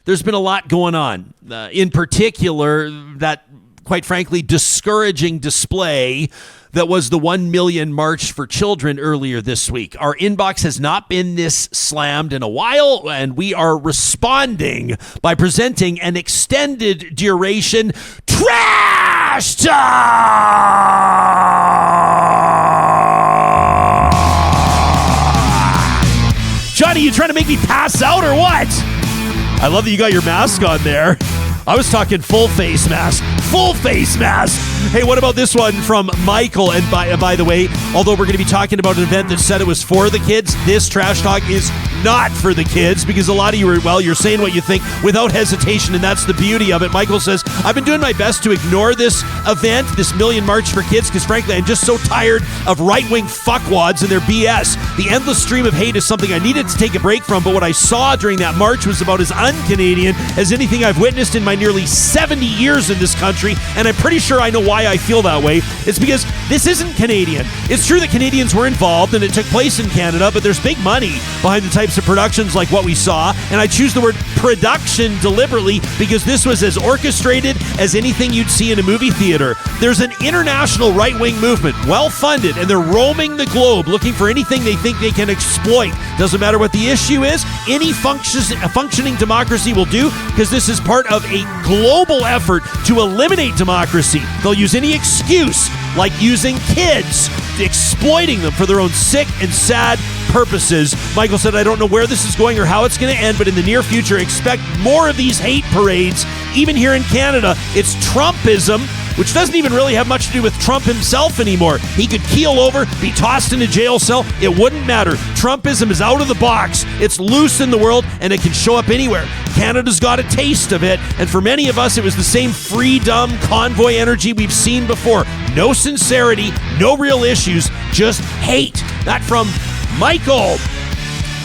There's been a lot going on. In particular, that, quite frankly, discouraging display that was the 1 million March for Children earlier this week. Our inbox has not been this slammed in a while, and we are responding by presenting an extended duration trash talk! Johnny, you trying to make me pass out or what? I love that you got your mask on there. I was talking full face mask. Full face mask. Hey, what about this one from Michael? And by the way, although we're going to be talking about an event that said it was for the kids, this trash talk is not for the kids, because a lot of you are, well, you're saying what you think without hesitation, and that's the beauty of it. Michael says, I've been doing my best to ignore this event, this Million March for Kids, because frankly, I'm just so tired of right-wing fuckwads and their BS. The endless stream of hate is something I needed to take a break from, but what I saw during that march was about as un-Canadian as anything I've witnessed in my nearly 70 years in this country, and I'm pretty sure I know why I feel that way. It's because this isn't Canadian. It's true that Canadians were involved and it took place in Canada, but there's big money behind the types of productions like what we saw, and I choose the word production deliberately because this was as orchestrated as anything you'd see in a movie theater. There's an international right-wing movement, well-funded, and they're roaming the globe looking for anything they think they can exploit. Doesn't matter what the issue is, any functioning democracy will do, because this is part of a global effort to eliminate democracy. They'll use any excuse, like using kids, exploiting them for their own sick and sad purposes. Michael said, I don't know where this is going or how it's going to end, but in the near future, expect more of these hate parades. Even here in Canada, it's Trumpism, which doesn't even really have much to do with Trump himself anymore. He could keel over, be tossed in a jail cell. It wouldn't matter. Trumpism is out of the box. It's loose in the world, and it can show up anywhere. Canada's got a taste of it, and for many of us, it was the same freedom convoy energy we've seen before. No sincerity, no real issues, just hate. That from Michael.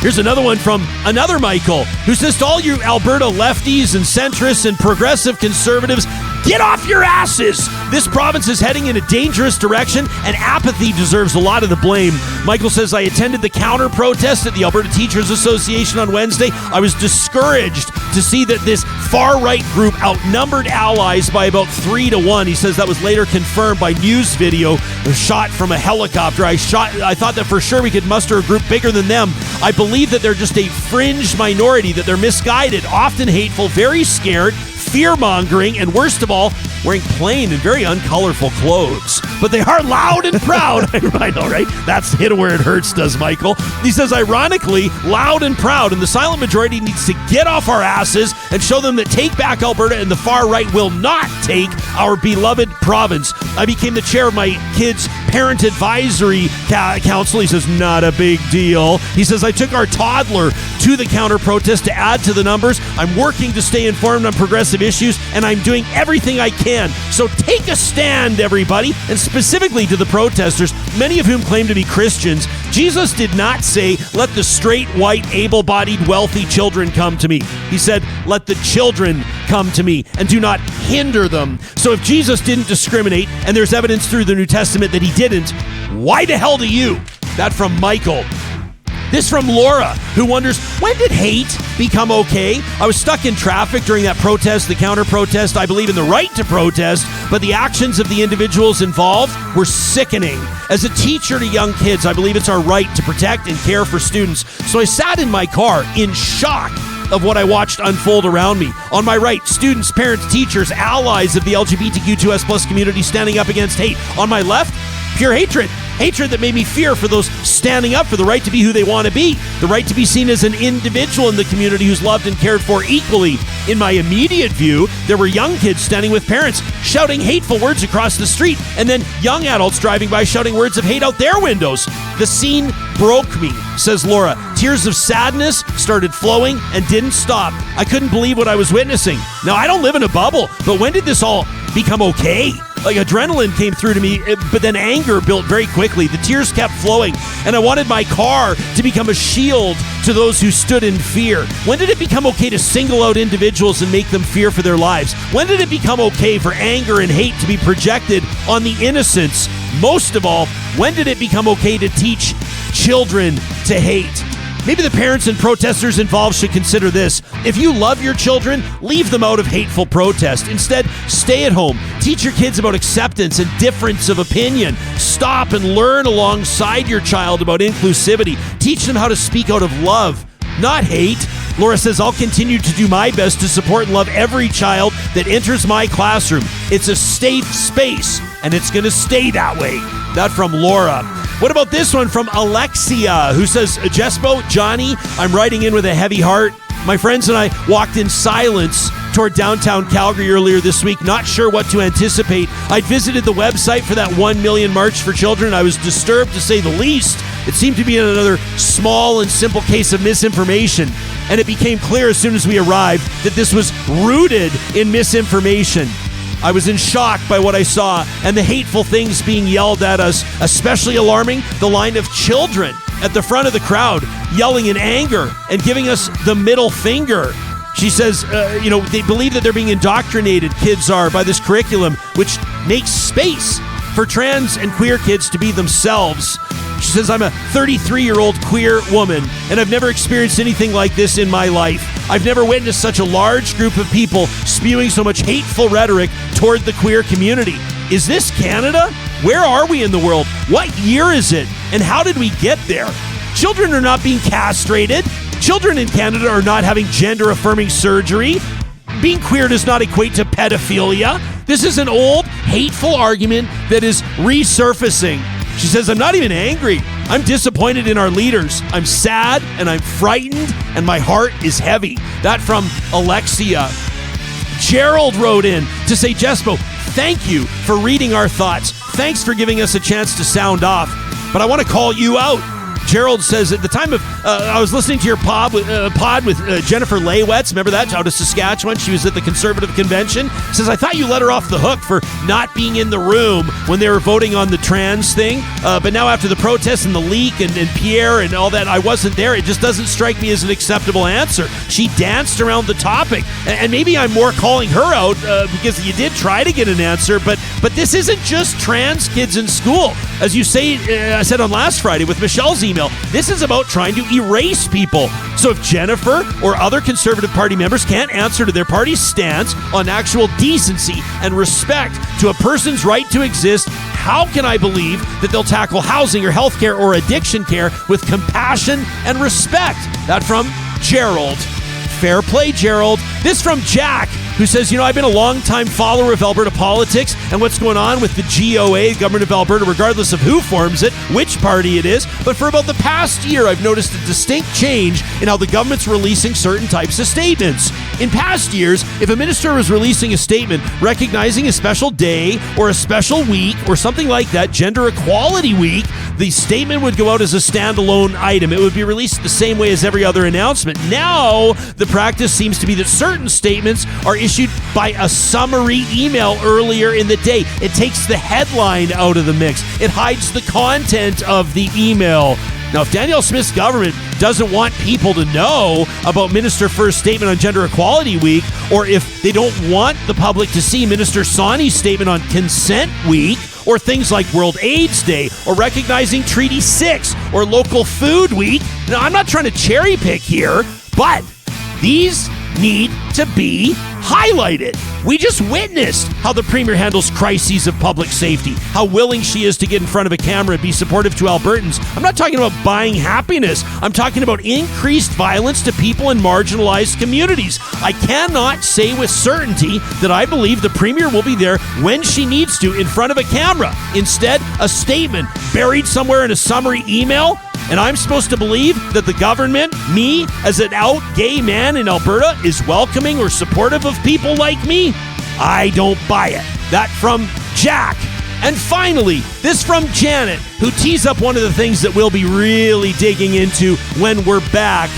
Here's another one from another Michael, who says to all you Alberta lefties and centrists and progressive conservatives, get off your asses! This province is heading in a dangerous direction, and apathy deserves a lot of the blame. Michael says, I attended the counter-protest at the Alberta Teachers Association on Wednesday. I was discouraged to see that this far-right group outnumbered allies by about 3-1. He says that was later confirmed by news video shot from a helicopter. I thought that for sure we could muster a group bigger than them. I believe that they're just a fringe minority, that they're misguided, often hateful, very scared, fear-mongering, and worst of all, wearing plain and very uncolorful clothes. But they are loud and proud. I know, right? That's hit where it hurts, does Michael. He says, ironically, loud and proud, and the silent majority needs to get off our asses and show them that Take Back Alberta and the far right will not take our beloved province. I became the chair of my kids' parent advisory council. He says, not a big deal. He says, I took our toddler to the counter-protest to add to the numbers. I'm working to stay informed on progressive issues, and I'm doing everything I can. So take a stand, everybody, and specifically to the protesters, many of whom claim to be Christians. Jesus did not say, let the straight, white, able-bodied, wealthy children come to me. He said, let the children come to me, and do not hinder them. So if Jesus didn't discriminate, and there's evidence through the New Testament that he didn't, why the hell do you? That from Michael. This from Laura, who wonders, when did hate become okay? I was stuck in traffic during that protest, the counter-protest. I believe in the right to protest, but the actions of the individuals involved were sickening. As a teacher to young kids, I believe it's our right to protect and care for students. So I sat in my car in shock of what I watched unfold around me. On my right, students, parents, teachers, allies of the LGBTQ2S+ community standing up against hate. On my left, pure hatred. Hatred that made me fear for those standing up for the right to be who they want to be, the right to be seen as an individual in the community who's loved and cared for equally. In my immediate view, there were young kids standing with parents shouting hateful words across the street, and then young adults driving by shouting words of hate out their windows. The scene broke me, says Laura. Tears of sadness started flowing and didn't stop. I couldn't believe what I was witnessing. Now, I don't live in a bubble, but when did this all become okay? Like adrenaline came through to me, but then anger built very quickly. The tears kept flowing, and I wanted my car to become a shield to those who stood in fear. When did it become okay to single out individuals and make them fear for their lives? When did it become okay for anger and hate to be projected on the innocents? Most of all, when did it become okay to teach children to hate? Maybe the parents and protesters involved should consider this. If you love your children, leave them out of hateful protest. Instead, stay at home. Teach your kids about acceptance and difference of opinion. Stop and learn alongside your child about inclusivity. Teach them how to speak out of love, not hate. Laura says, I'll continue to do my best to support and love every child that enters my classroom. It's a safe space, and it's going to stay that way. That from Laura. What about this one from Alexia, who says, Jespo, Johnny, I'm writing in with a heavy heart. My friends and I walked in silence toward downtown Calgary earlier this week, not sure what to anticipate. I visited the website for that 1 million March for Children. I was disturbed, to say the least. It seemed to be another small and simple case of misinformation, and it became clear as soon as we arrived that this was rooted in misinformation. I was in shock by what I saw and the hateful things being yelled at us, especially alarming, the line of children at the front of the crowd yelling in anger and giving us the middle finger. She says, they believe that they're being indoctrinated, kids are, by this curriculum, which makes space for trans and queer kids to be themselves. She says, I'm a 33-year-old queer woman, and I've never experienced anything like this in my life. I've never witnessed such a large group of people spewing so much hateful rhetoric toward the queer community. Is this Canada? Where are we in the world? What year is it? And how did we get there? Children are not being castrated. Children in Canada are not having gender-affirming surgery. Being queer does not equate to pedophilia. This is an old, hateful argument that is resurfacing. She says, I'm not even angry. I'm disappointed in our leaders. I'm sad and I'm frightened and my heart is heavy. That from Alexia. Gerald wrote in to say, Jespo, thank you for reading our thoughts. Thanks for giving us a chance to sound off. But I want to call you out. Gerald says, at the time of, I was listening to your pod with Jennifer Laywetz. Remember that? Out of Saskatchewan. She was at the Conservative Convention. Says, I thought you let her off the hook for not being in the room when they were voting on the trans thing. But now after the protests and the leak and Pierre and all that, I wasn't there. It just doesn't strike me as an acceptable answer. She danced around the topic. And maybe I'm more calling her out because you did try to get an answer. But this isn't just trans kids in school. As you say, I said on last Friday with Michelle's email, this is about trying to erase people. So if Jennifer or other Conservative Party members can't answer to their party's stance on actual decency and respect to a person's right to exist, how can I believe that they'll tackle housing or healthcare or addiction care with compassion and respect? That from Gerald. Fair play, Gerald. This from Jack, who says, I've been a long-time follower of Alberta politics and what's going on with the GOA, Government of Alberta, regardless of who forms it, which party it is. But for about the past year, I've noticed a distinct change in how the government's releasing certain types of statements. In past years, if a minister was releasing a statement recognizing a special day or a special week or something like that, Gender Equality Week, the statement would go out as a standalone item. It would be released the same way as every other announcement. Now, the practice seems to be that certain statements are issued by a summary email earlier in the day. It takes the headline out of the mix. It hides the content of the email. Now, if Danielle Smith's government doesn't want people to know about Minister Furr's statement on Gender Equality Week, or if they don't want the public to see Minister Sawney's statement on Consent Week, or things like World AIDS Day, or recognizing Treaty 6, or Local Food Week. Now, I'm not trying to cherry pick here, but these need to be highlighted. We just witnessed how the Premier handles crises of public safety, how willing she is to get in front of a camera and be supportive to Albertans. I'm not talking about buying happiness. I'm talking about increased violence to people in marginalized communities. I cannot say with certainty that I believe the Premier will be there when she needs to in front of a camera. Instead, a statement buried somewhere in a summary email. And I'm supposed to believe that the government, me, as an out gay man in Alberta, is welcoming or supportive of people like me? I don't buy it. That from Jack. And finally, this from Janet, who tees up one of the things that we'll be really digging into when we're back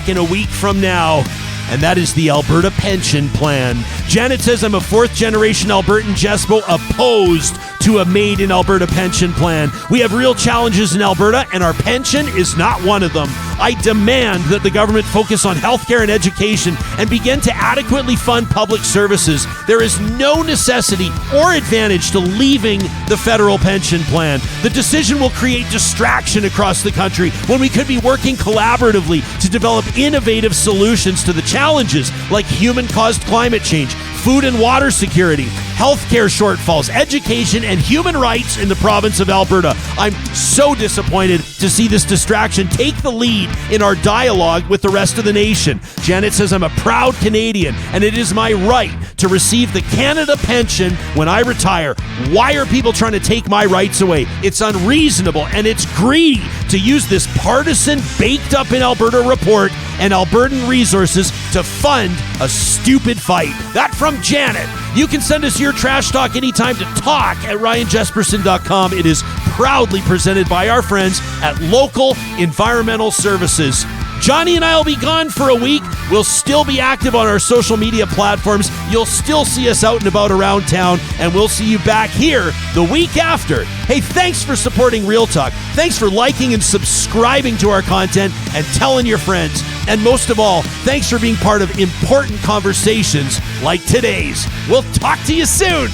in a week from now. And that is the Alberta Pension Plan. Janet says, I'm a fourth-generation Albertan Jespo opposed to a Made in Alberta pension plan. We have real challenges in Alberta, and our pension is not one of them. I demand that the government focus on healthcare and education and begin to adequately fund public services. There is no necessity or advantage to leaving the federal pension plan. The decision will create distraction across the country when we could be working collaboratively to develop innovative solutions to the challenges like human-caused climate change, food and water security, healthcare shortfalls, education, and human rights in the province of Alberta. I'm so disappointed to see this distraction take the lead in our dialogue with the rest of the nation. Janet says, I'm a proud Canadian, and it is my right to receive the Canada pension when I retire. Why are people trying to take my rights away? It's unreasonable, and it's greedy to use this partisan, baked up in Alberta report and Albertan resources to fund a stupid fight. That from Janet. You can send us your trash talk anytime to talk@ryanjesperson.com. It is proudly presented by our friends at Local Environmental Services. Johnny and I will be gone for a week. We'll still be active on our social media platforms. You'll still see us out and about around town, and we'll see you back here the week after. Hey, thanks for supporting Real Talk. Thanks for liking and subscribing to our content and telling your friends. And most of all, thanks for being part of important conversations like today's. We'll talk to you soon.